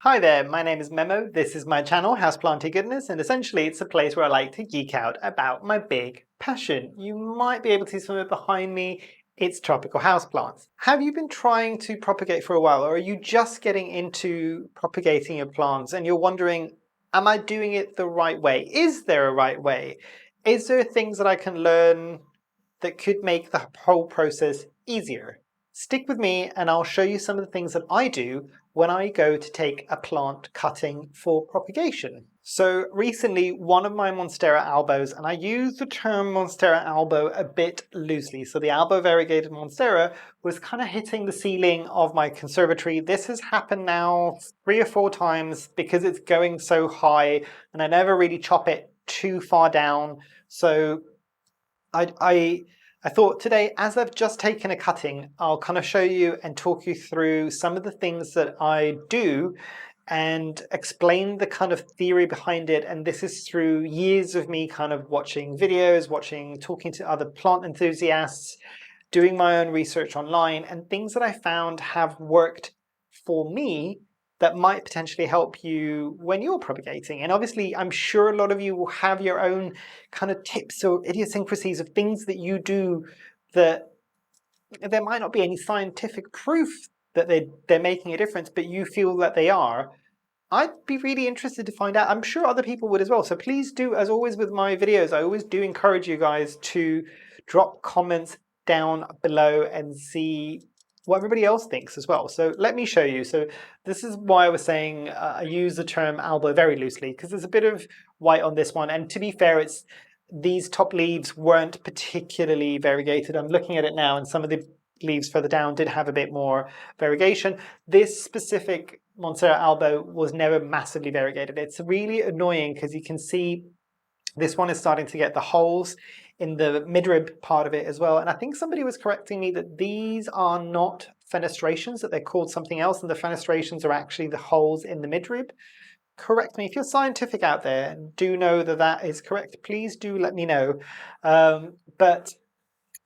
Hi there, my name is Memo, this is my channel, Houseplantygoodness, and essentially it's a place where I like to geek out about my big passion. You might be able to see some of it behind me, it's tropical houseplants. Have you been trying to propagate for a while, or are you just getting into propagating your plants and you're wondering, am I doing it the right way? Is there a right way? Is there things that I can learn that could make the whole process easier? Stick with me and I'll show you some of the things that I do when I go to take a plant cutting for propagation. So recently, one of my Monstera albos, and I use the term Monstera albo a bit loosely, so the albo variegated Monstera was kind of hitting the ceiling of my conservatory. This has happened now 3 or 4 times because it's going so high and I never really chop it too far down. So I thought today, as I've just taken a cutting, I'll kind of show you and talk you through some of the things that I do and explain the kind of theory behind it. And this is through years of me kind of watching videos, talking to other plant enthusiasts, doing my own research online, and things that I found have worked for me that might potentially help you when you're propagating. And obviously, I'm sure a lot of you will have your own kind of tips or idiosyncrasies of things that you do that there might not be any scientific proof that they're making a difference, but you feel that they are. I'd be really interested to find out. I'm sure other people would as well. So please do, as always with my videos, I always do encourage you guys to drop comments down below and see what everybody else thinks as well. So let me show you. So this is why I was saying I use the term albo very loosely, because there's a bit of white on this one. And to be fair, these top leaves weren't particularly variegated. I'm looking at it now, and some of the leaves further down did have a bit more variegation. This specific Monstera albo was never massively variegated. It's really annoying because you can see this one is starting to get the holes in the midrib part of it as well. And I think somebody was correcting me that these are not fenestrations, that they're called something else, and the fenestrations are actually the holes in the midrib. Correct me if you're scientific out there and do know that that is correct. Please do let me know. But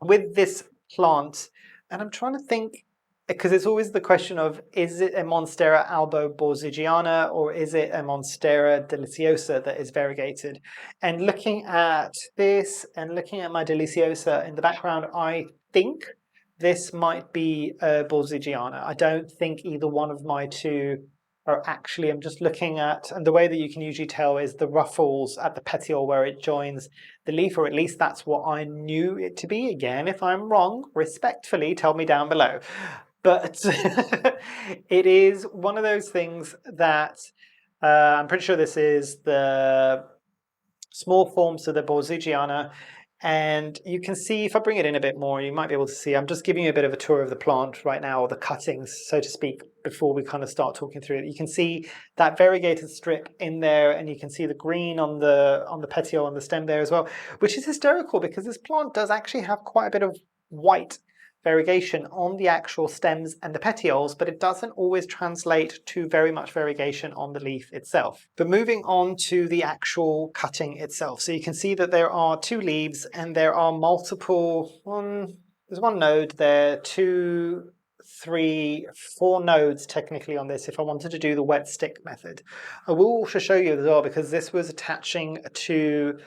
with this plant, and I'm trying to think, because it's always the question of, is it a Monstera albo borzigiana or is it a Monstera deliciosa that is variegated? And looking at this and looking at my deliciosa in the background, I think this might be a borzigiana. I don't think either one of my two are actually, I'm just looking at, and the way that you can usually tell is the ruffles at the petiole where it joins the leaf, or at least that's what I knew it to be. Again, if I'm wrong, respectfully tell me down below. But it is one of those things that I'm pretty sure this is the small forms of the borzigiana. And you can see, if I bring it in a bit more, you might be able to see, I'm just giving you a bit of a tour of the plant right now, or the cuttings, so to speak, before we kind of start talking through it. You can see that variegated strip in there, and you can see the green on the petiole and the stem there as well, which is hysterical because this plant does actually have quite a bit of white variegation on the actual stems and the petioles, but it doesn't always translate to very much variegation on the leaf itself. But moving on to the actual cutting itself. So you can see that there are 2 leaves and there are multiple, there's 1 node there, 2, 3, 4 nodes technically on this if I wanted to do the wet stick method. I will also show you as well, because this was attaching to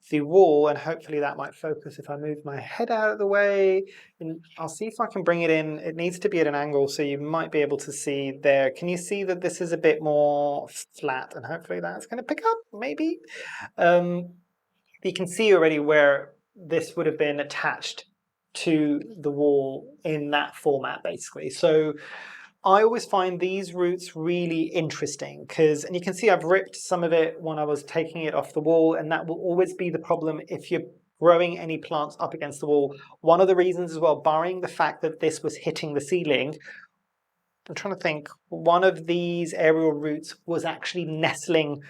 the wall, and hopefully that might focus if I move my head out of the way, and I'll see if I can bring it in. It needs to be at an angle, so you might be able to see there. Can you see that this is a bit more flat, and hopefully that's going to pick up, maybe? You can see already where this would have been attached to the wall in that format, basically. So I always find these roots really interesting because, and you can see I've ripped some of it when I was taking it off the wall, and that will always be the problem if you're growing any plants up against the wall. One of the reasons as well, barring the fact that this was hitting the ceiling, I'm trying to think, one of these aerial roots was actually nestling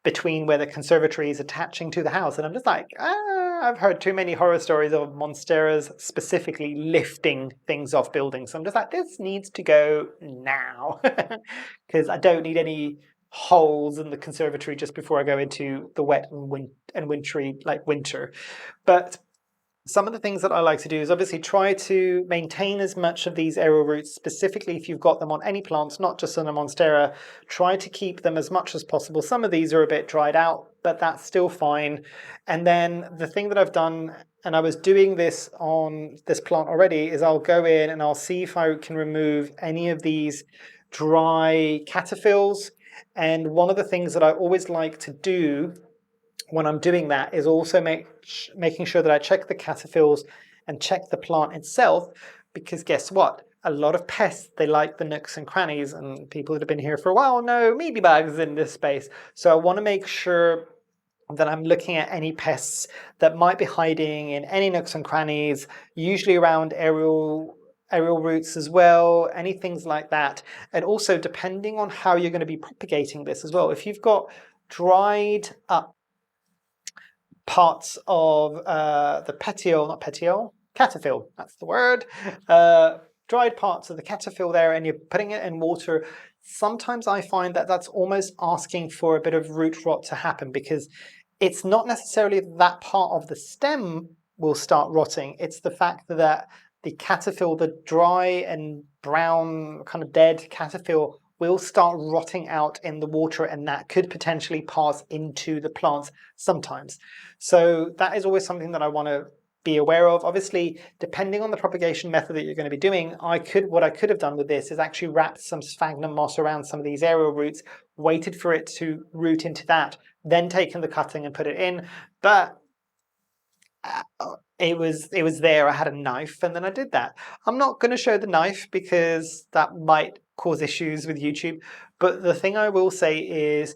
between where the conservatory is attaching to the house. And I'm just like, I've heard too many horror stories of monsteras specifically lifting things off buildings. So I'm just like, this needs to go now because I don't need any holes in the conservatory just before I go into the wet and wintry, like winter. But Some of the things that I like to do is obviously try to maintain as much of these aerial roots, specifically if you've got them on any plants, not just on a Monstera, try to keep them as much as possible. Some of these are a bit dried out, but that's still fine. And then the thing that I've done, and I was doing this on this plant already, is I'll go in and I'll see if I can remove any of these dry cataphyls. And one of the things that I always like to do when I'm doing that is also making sure that I check the cataphyls and check the plant itself, because guess what? A lot of pests, they like the nooks and crannies, and people that have been here for a while know mealybugs in this space. So I want to make sure that I'm looking at any pests that might be hiding in any nooks and crannies, usually around aerial roots as well, any things like that. And also depending on how you're going to be propagating this as well. If you've got dried up parts of the petiole, not petiole, cataphyll, that's the word, dried parts of the cataphyll there, and you're putting it in water, sometimes I find that that's almost asking for a bit of root rot to happen, because it's not necessarily that part of the stem will start rotting, it's the fact that the cataphyll, the dry and brown kind of dead cataphyll, will start rotting out in the water, and that could potentially pass into the plants sometimes. So that is always something that I want to be aware of. Obviously, depending on the propagation method that you're going to be doing, what I could have done with this is actually wrapped some sphagnum moss around some of these aerial roots, waited for it to root into that, then taken the cutting and put it in. But it was there. I had a knife and then I did that. I'm not going to show the knife because that might cause issues with YouTube. But the thing I will say is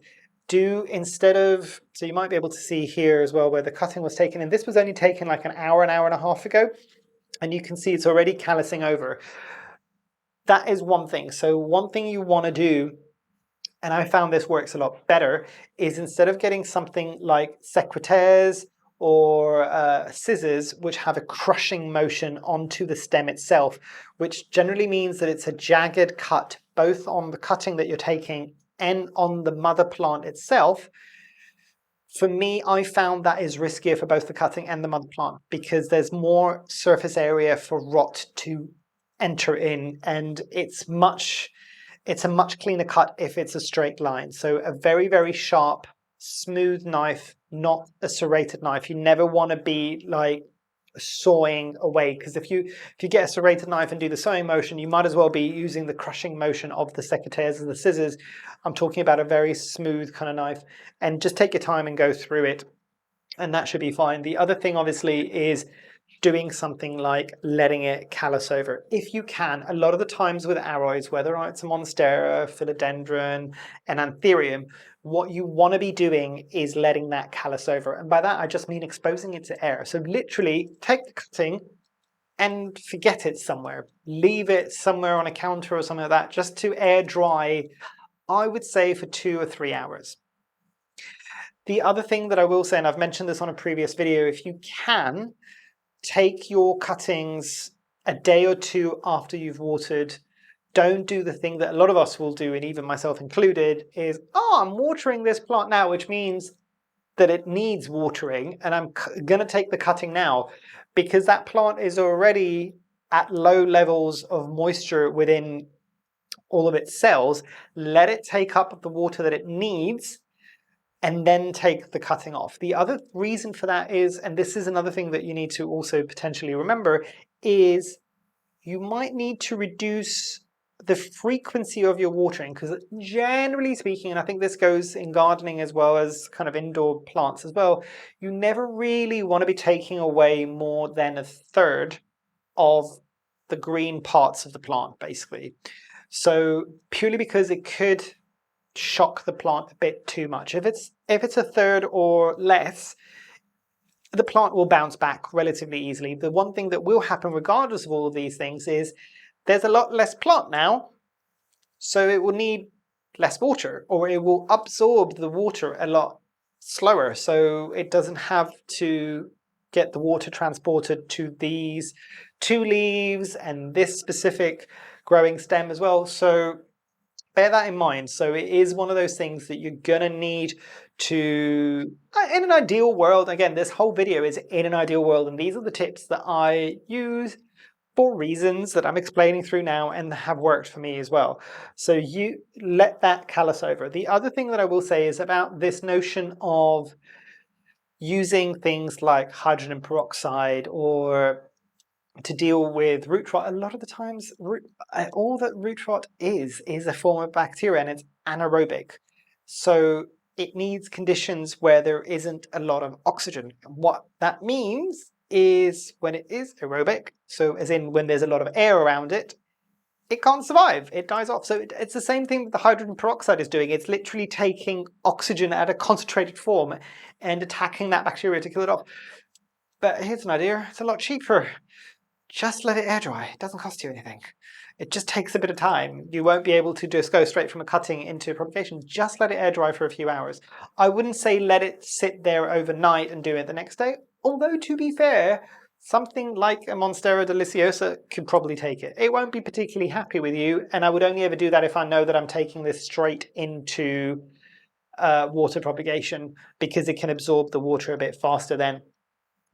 instead of, so you might be able to see here as well where the cutting was taken, and this was only taken like an hour and a half ago. And you can see it's already callousing over. That is one thing. So one thing you want to do, and I found this works a lot better, is instead of getting something like secateurs or scissors, which have a crushing motion onto the stem itself, which generally means that it's a jagged cut, both on the cutting that you're taking and on the mother plant itself. For me, I found that is riskier for both the cutting and the mother plant, because there's more surface area for rot to enter in, and it's a much cleaner cut if it's a straight line. So a very, very sharp, smooth knife, not a serrated knife. You never want to be like sawing away, because if you get a serrated knife and do the sewing motion, you might as well be using the crushing motion of the secateurs and the scissors. I'm talking about a very smooth kind of knife, and just take your time and go through it, and that should be fine. The other thing obviously is doing something like letting it callus over. If you can, a lot of the times with aroids, whether it's a Monstera, Philodendron, and Anthurium, what you want to be doing is letting that callus over. And by that, I just mean exposing it to air. So literally take the cutting and forget it somewhere. Leave it somewhere on a counter or something like that, just to air dry, I would say for 2 or 3 hours. The other thing that I will say, and I've mentioned this on a previous video, if you can, take your cuttings a day or two after you've watered. Don't do the thing that a lot of us will do, and even myself included, is, oh, I'm watering this plant now, which means that it needs watering, and I'm going to take the cutting now, because that plant is already at low levels of moisture within all of its cells. Let it take up the water that it needs, and then take the cutting off. The other reason for that is, and this is another thing that you need to also potentially remember, is you might need to reduce the frequency of your watering, because generally speaking, and I think this goes in gardening as well as kind of indoor plants as well, you never really want to be taking away more than a third of the green parts of the plant, basically. So purely because it could shock the plant a bit too much. If it's a third or less, the plant will bounce back relatively easily. The one thing that will happen regardless of all of these things is there's a lot less plant now, so it will need less water, or it will absorb the water a lot slower, so it doesn't have to get the water transported to these 2 leaves and this specific growing stem as well. So bear that in mind. So it is one of those things that you're going to need to, in an ideal world, again, this whole video is in an ideal world, and these are the tips that I use for reasons that I'm explaining through now and have worked for me as well. So you let that callus over. The other thing that I will say is about this notion of using things like hydrogen peroxide or to deal with root rot. A lot of the times, all that root rot is a form of bacteria, and it's anaerobic. So it needs conditions where there isn't a lot of oxygen. What that means is when it is aerobic, so as in when there's a lot of air around it, it can't survive, it dies off. So it's the same thing that the hydrogen peroxide is doing. It's literally taking oxygen at a concentrated form and attacking that bacteria to kill it off. But here's an idea, it's a lot cheaper. Just let it air dry. It doesn't cost you anything. It just takes a bit of time. You won't be able to just go straight from a cutting into a propagation. Just let it air dry for a few hours. I wouldn't say let it sit there overnight and do it the next day. Although, to be fair, something like a Monstera deliciosa could probably take it. It won't be particularly happy with you, and I would only ever do that if I know that I'm taking this straight into water propagation, because it can absorb the water a bit faster then.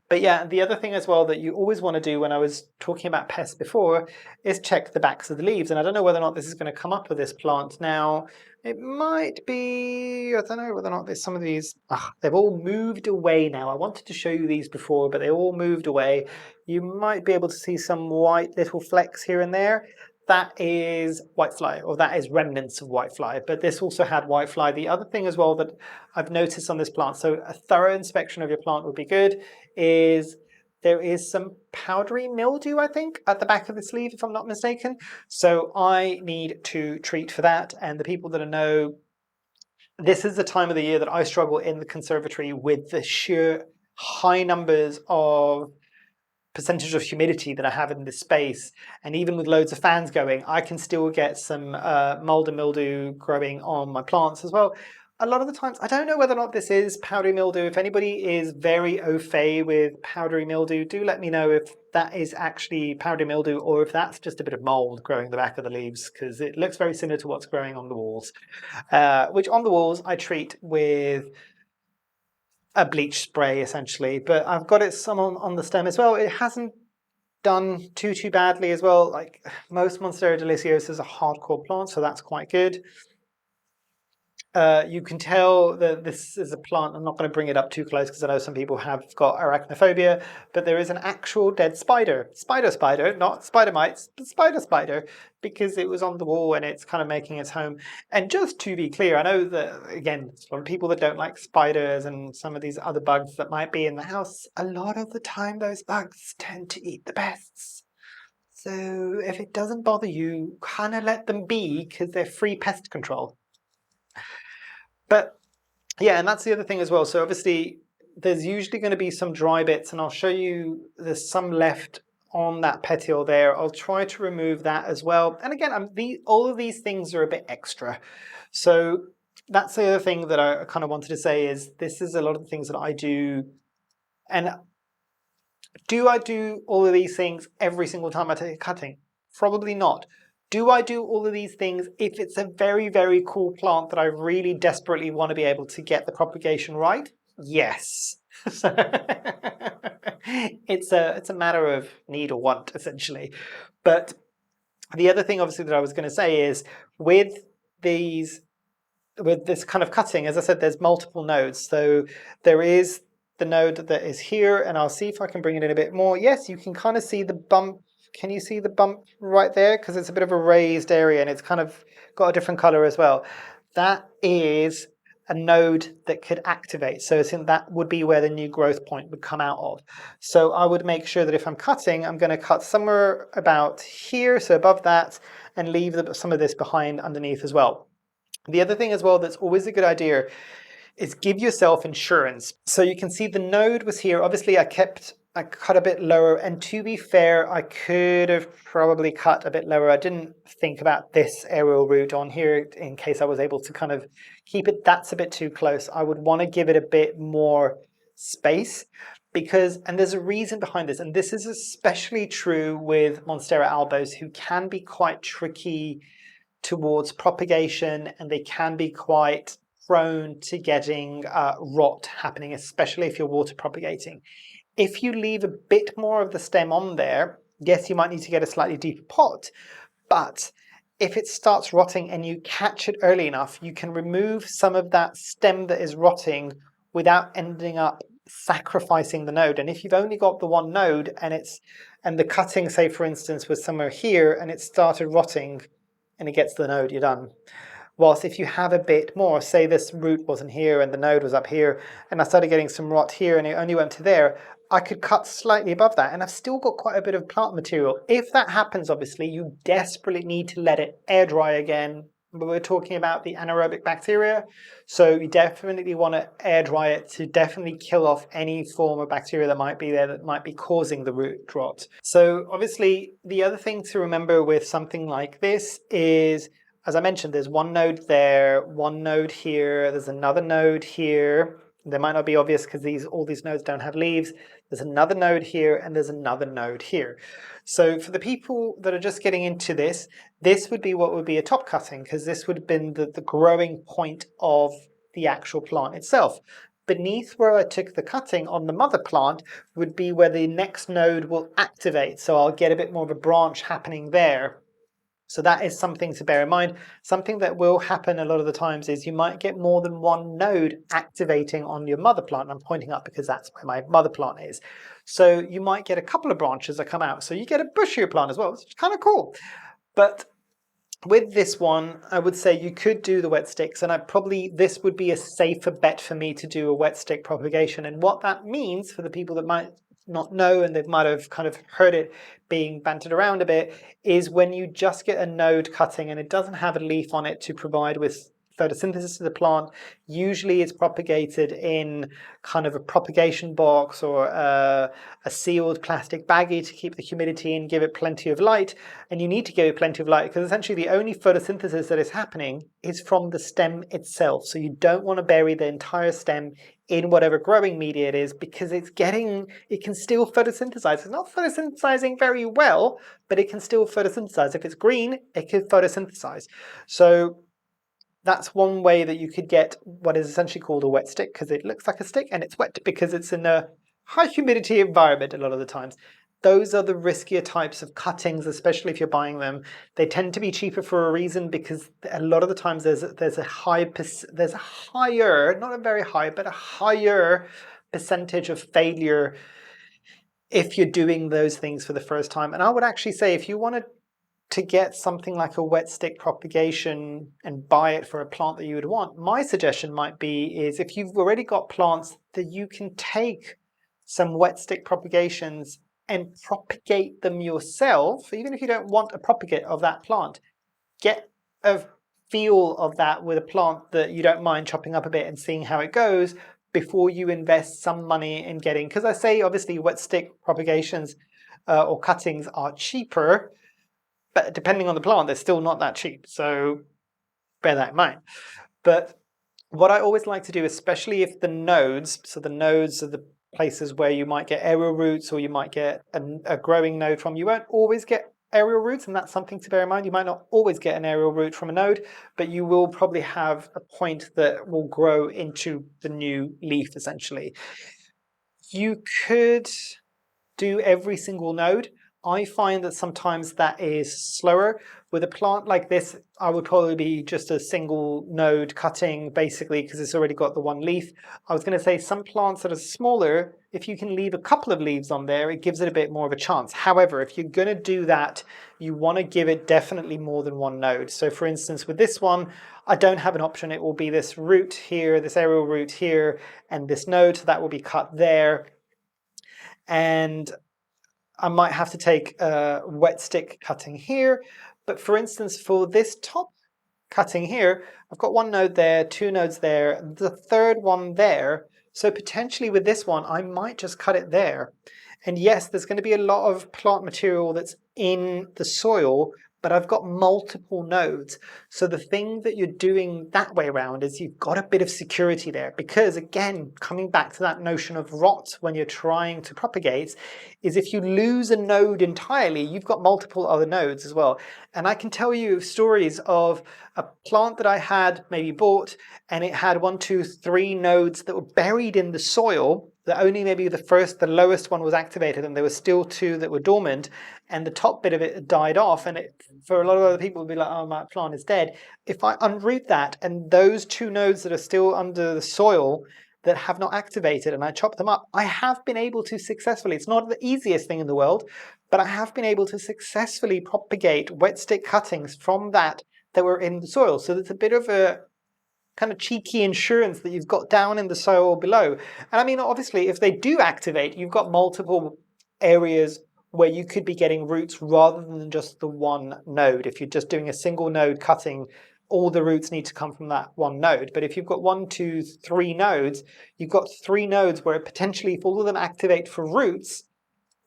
But yeah, the other thing as well that you always want to do when I was talking about pests before is check the backs of the leaves. And I don't know whether or not this is going to come up with this plant now. It might be, I don't know whether or not there's some of these, they've all moved away now. I wanted to show you these before, but they all moved away. You might be able to see some white little flecks here and there. That is whitefly, or that is remnants of whitefly, but this also had whitefly. The other thing as well that I've noticed on this plant, so a thorough inspection of your plant would be good, is there is some powdery mildew, I think, at the back of the sleeve, if I'm not mistaken. So I need to treat for that. And the people that know, this is the time of the year that I struggle in the conservatory with the sheer high numbers of percentage of humidity that I have in this space. And even with loads of fans going, I can still get some mold and mildew growing on my plants as well. A lot of the times, I don't know whether or not this is powdery mildew. If anybody is very au fait with powdery mildew, do let me know if that is actually powdery mildew or if that's just a bit of mold growing the back of the leaves, because it looks very similar to what's growing on the walls, which on the walls I treat with a bleach spray essentially, but I've got it some on the stem as well. It hasn't done too badly as well. Like most Monstera deliciosas are hardcore plants, so that's quite good. You can tell that this is a plant. I'm not going to bring it up too close because I know some people have got arachnophobia, but there is an actual dead spider. Spider, not spider mites, but spider, because it was on the wall and it's kind of making its home. And just to be clear, I know that, again, a lot of people that don't like spiders and some of these other bugs that might be in the house, a lot of the time those bugs tend to eat the pests. So if it doesn't bother you, kind of let them be because they're free pest control. But yeah, and that's the other thing as well. So obviously there's usually going to be some dry bits, and I'll show you there's some left on that petiole there. I'll try to remove that as well. And again, all of these things are a bit extra. So that's the other thing that I kind of wanted to say is this is a lot of the things that I do. And do I do all of these things every single time I take a cutting? Probably not. Do I do all of these things if it's a very, very cool plant that I really desperately want to be able to get the propagation right? Yes. It's a matter of need or want, essentially. But the other thing, obviously, that I was going to say is with this kind of cutting, as I said, there's multiple nodes. So there is the node that is here, and I'll see if I can bring it in a bit more. Yes, you can kind of see the bump. Can you see the bump right there? Because it's a bit of a raised area and it's kind of got a different color as well. That is a node that could activate. So I think that would be where the new growth point would come out of. So I would make sure that if I'm cutting, I'm going to cut somewhere about here, so above that, and leave some of this behind underneath as well. The other thing as well that's always a good idea is give yourself insurance. So you can see the node was here. Obviously I cut a bit lower, and to be fair, I could have probably cut a bit lower. I didn't think about this aerial root on here in case I was able to kind of keep it. That's a bit too close. I would want to give it a bit more space because, and there's a reason behind this, and this is especially true with Monstera albos, who can be quite tricky towards propagation, and they can be quite prone to getting rot happening, especially if you're water propagating. If you leave a bit more of the stem on there, yes, you might need to get a slightly deeper pot, but if it starts rotting and you catch it early enough, you can remove some of that stem that is rotting without ending up sacrificing the node. And if you've only got the one node and the cutting, say for instance, was somewhere here and it started rotting and it gets to the node, you're done. Whilst if you have a bit more, say this root wasn't here and the node was up here, and I started getting some rot here and it only went to there, I could cut slightly above that and I've still got quite a bit of plant material. If that happens, obviously, you desperately need to let it air dry again. But we're talking about the anaerobic bacteria, so you definitely want to air dry it to definitely kill off any form of bacteria that might be there that might be causing the root rot. So obviously, the other thing to remember with something like this is, as I mentioned, there's one node there, one node here, there's another node here. They might not be obvious because all these nodes don't have leaves. There's another node here and there's another node here. So for the people that are just getting into this, this would be what would be a top cutting, because this would have been the growing point of the actual plant itself. Beneath where I took the cutting on the mother plant would be where the next node will activate. So I'll get a bit more of a branch happening there. So that is something to bear in mind. Something that will happen a lot of the times is you might get more than one node activating on your mother plant. I'm pointing up because that's where my mother plant is. So you might get a couple of branches that come out. So you get a bushier plant as well, which is kind of cool. But with this one, I would say you could do the wet sticks, and this would be a safer bet for me to do a wet stick propagation. And what that means for the people that might not know and they might have kind of heard it being bantered around a bit is when you just get a node cutting and it doesn't have a leaf on it to provide with photosynthesis to the plant. Usually it's propagated in kind of a propagation box or a sealed plastic baggie to keep the humidity and give it plenty of light. And you need to give it plenty of light because essentially the only photosynthesis that is happening is from the stem itself. So you don't want to bury the entire stem in whatever growing media it is, because it can still photosynthesize. It's not photosynthesizing very well, but it can still photosynthesize. If it's green, it could photosynthesize. So that's one way that you could get what is essentially called a wet stick, because it looks like a stick and it's wet because it's in a high humidity environment a lot of the times. Those are the riskier types of cuttings, especially if you're buying them. They tend to be cheaper for a reason, because a lot of the times there's a higher, not a very high, but a higher percentage of failure if you're doing those things for the first time. And I would actually say if you wanted to get something like a wet stick propagation and buy it for a plant that you would want, my suggestion might be is if you've already got plants that you can take some wet stick propagations and propagate them yourself, even if you don't want a propagate of that plant, get a feel of that with a plant that you don't mind chopping up a bit and seeing how it goes before you invest some money in getting, because I say obviously wet stick propagations or cuttings are cheaper, but depending on the plant, they're still not that cheap. So bear that in mind. But what I always like to do, especially if the nodes, so the nodes are the places where you might get aerial roots or you might get a growing node from, you won't always get aerial roots, and that's something to bear in mind. You might not always get an aerial root from a node, but you will probably have a point that will grow into the new leaf, essentially. You could do every single node. I find that sometimes that is slower. With a plant like this, I would probably be just a single node cutting, basically, because it's already got the one leaf. I was going to say some plants that are smaller, if you can leave a couple of leaves on there, it gives it a bit more of a chance. However, if you're going to do that, you want to give it definitely more than one node. So for instance, with this one, I don't have an option. It will be this root here, this aerial root here, and this node, so that will be cut there. And I might have to take a wet stick cutting here. But for instance, for this top cutting here, I've got one node there, two nodes there, the third one there. So potentially with this one, I might just cut it there. And yes, there's going to be a lot of plant material that's in the soil, but I've got multiple nodes. So the thing that you're doing that way around is you've got a bit of security there, because again, coming back to that notion of rot when you're trying to propagate, is if you lose a node entirely, you've got multiple other nodes as well. And I can tell you stories of a plant that I had maybe bought, and it had 1, 2, 3 nodes that were buried in the soil, that only maybe the lowest one was activated, and there were still 2 that were dormant, and the top bit of it had died off. And for a lot of other people would be like, oh, my plant is dead. If I unroot that, and those 2 nodes that are still under the soil that have not activated, and I chop them up, I have been able to successfully, it's not the easiest thing in the world, but I have been able to successfully propagate wet stick cuttings from that were in the soil. So it's a bit of a kind of cheeky insurance that you've got down in the soil below. And I mean, obviously, if they do activate, you've got multiple areas where you could be getting roots rather than just the one node. If you're just doing a single node cutting, all the roots need to come from that one node. But if you've got 1, 2, 3 nodes, you've got 3 nodes where potentially if all of them activate for roots,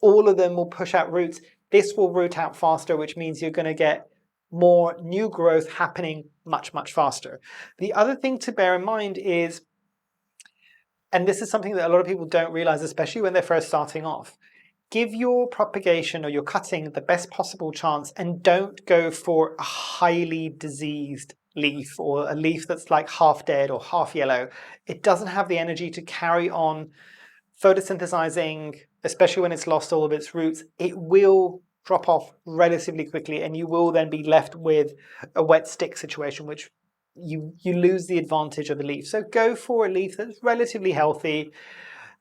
all of them will push out roots. This will root out faster, which means you're going to get more new growth happening much, much faster. The other thing to bear in mind is, and this is something that a lot of people don't realize, especially when they're first starting off, give your propagation or your cutting the best possible chance, and don't go for a highly diseased leaf or a leaf that's like half dead or half yellow. It doesn't have the energy to carry on photosynthesizing, especially when it's lost all of its roots. It will drop off relatively quickly, and you will then be left with a wet stick situation, which you lose the advantage of the leaf. So go for a leaf that's relatively healthy.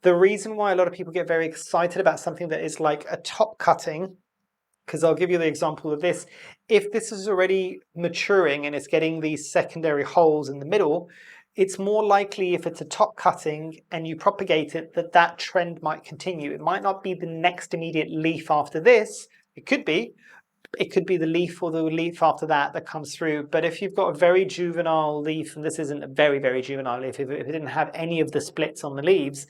The reason why a lot of people get very excited about something that is like a top cutting, because I'll give you the example of this. If this is already maturing and it's getting these secondary holes in the middle, it's more likely if it's a top cutting and you propagate it, that trend might continue. It might not be the next immediate leaf after this. It could be. It could be the leaf or the leaf after that comes through. But if you've got a very juvenile leaf, and this isn't a very, very juvenile leaf, if it didn't have any of the splits on the leaves,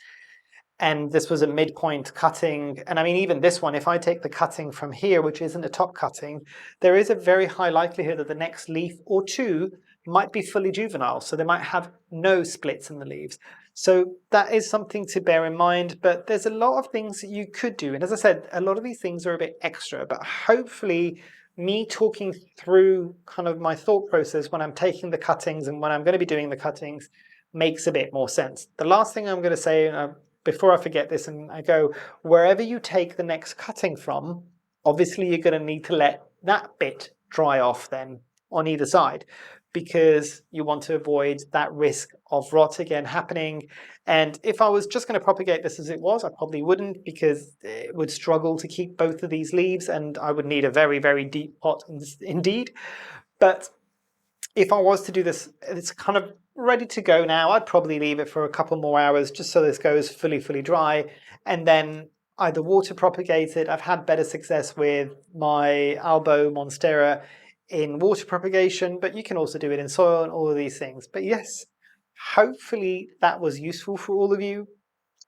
and this was a midpoint cutting, and I mean, even this one, if I take the cutting from here, which isn't a top cutting, there is a very high likelihood that the next leaf or 2 might be fully juvenile. So they might have no splits in the leaves. So that is something to bear in mind, but there's a lot of things that you could do. And as I said, a lot of these things are a bit extra, but hopefully me talking through kind of my thought process when I'm taking the cuttings and when I'm going to be doing the cuttings makes a bit more sense. The last thing I'm going to say, before I forget this, and I go, wherever you take the next cutting from, obviously you're going to need to let that bit dry off then on either side, because you want to avoid that risk of rot again happening. And if I was just going to propagate this as it was, I probably wouldn't, because it would struggle to keep both of these leaves, and I would need a very, very deep pot indeed. But if I was to do this, it's kind of ready to go now. I'd probably leave it for a couple more hours just so this goes fully, fully dry, and then either water propagate it. I've had better success with my Albo Monstera in water propagation, but you can also do it in soil and all of these things. But yes, hopefully that was useful for all of you.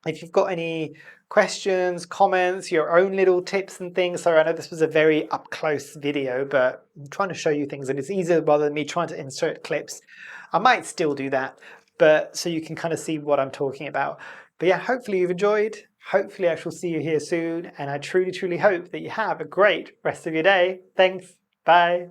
If you've got any questions, comments, your own little tips and things. Sorry, I know this was a very up close video, but I'm trying to show you things and it's easier rather than me trying to insert clips. I might still do that, but so you can kind of see what I'm talking about. But yeah, hopefully you've enjoyed. Hopefully I shall see you here soon. And I truly, truly hope that you have a great rest of your day. Thanks. Bye.